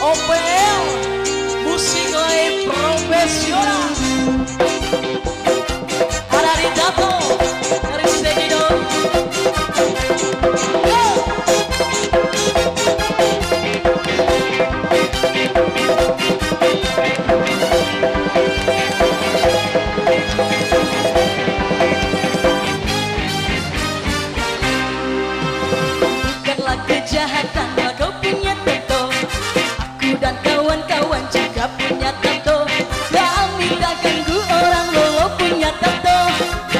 OPL musik live profesional. Ada Ritato dari Segido. Bukanlah kejahatan kau punya tato, aku dan kawan-kawan juga punya tato. Kami tak ganggu orang lo punya tato.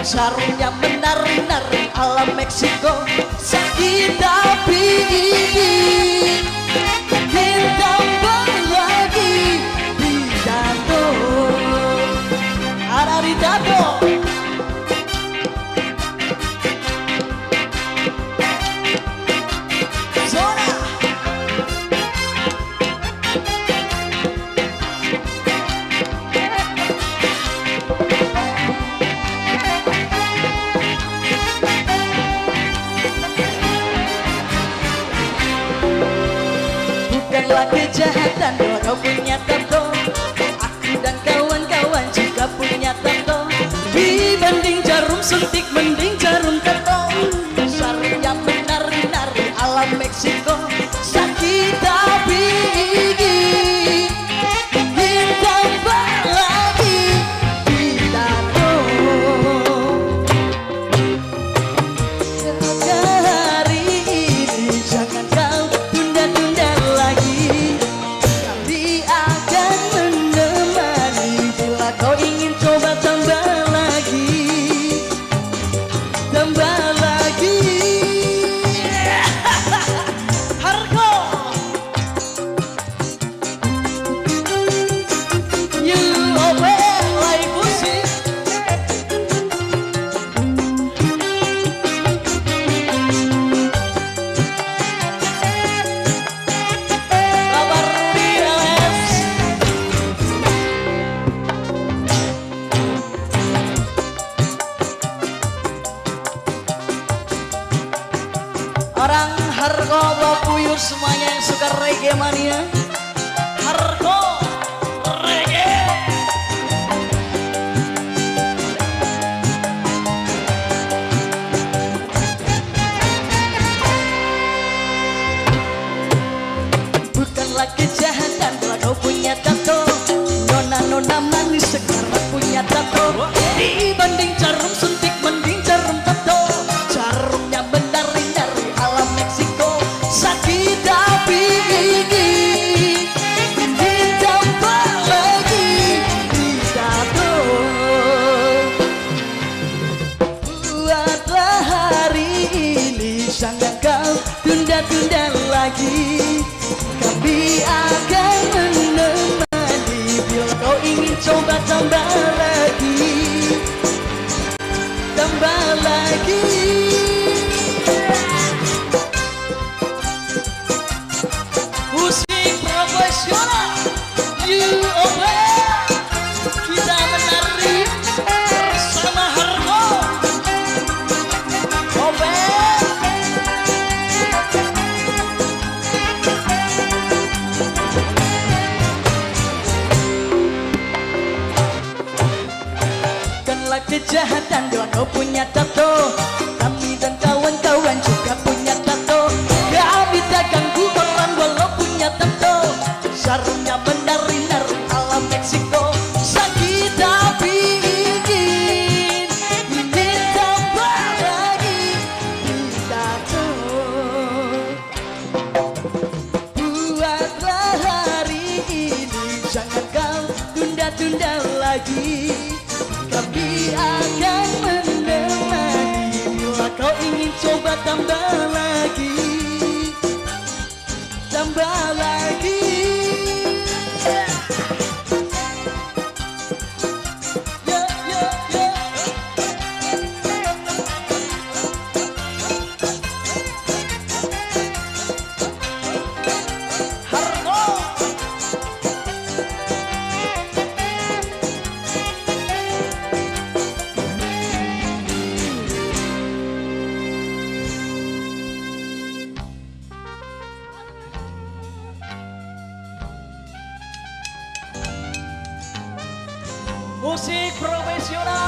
Sarungnya menari-nari ala Meksiko. Sakit tapi ditambah lagi di tato. Ada di tato. Bukanlah kejahatan kalau kau punya tato, aku dan kawan-kawan juga punya tato. Dibanding jarum suntik mending jarum tato. Sarungnya menari-nari ala Meksiko. Sakit tapi ditambah lagi di tato. Hari ini jangan kau tunda-tunda lagi. Kami akan menemani bila kau ingin coba tambah lagi. Tambah lagi. Hargo UOP live musik. Kabar Biales. Orang Hargo Bapuyur semuanya yang suka reggae mania. Hargo reggae. Bukanlah kejahatan kalau kau punya tato. Nona-nona manis sekarang punya tato. Dibanding jarum suntik mending jarum tato. Jarumnya menari-nari ala Meksiko. Sakit tapi ditambah lagi di tato. Buatlah hari ini jangan kau tunda-tunda lagi. Kami akan menemani bila kau ingin coba tambah lagi. Tambah lagi. Musik profesional UOP. Kita menari bersama Hargo OP. Bukanlah kejahatan kalau kau punya tato. Kami dan kawan-kawan juga punya tato. Kami tak ganggu orang walau punya tato. Sarungnya menari-nari ala Meksiko. Sakit tapi ingin ditambah lagi di tato. Buatlah hari ini jangan kau tunda-tunda lagi. Kami akan menemani bila kau ingin coba tambah lagi. nasional.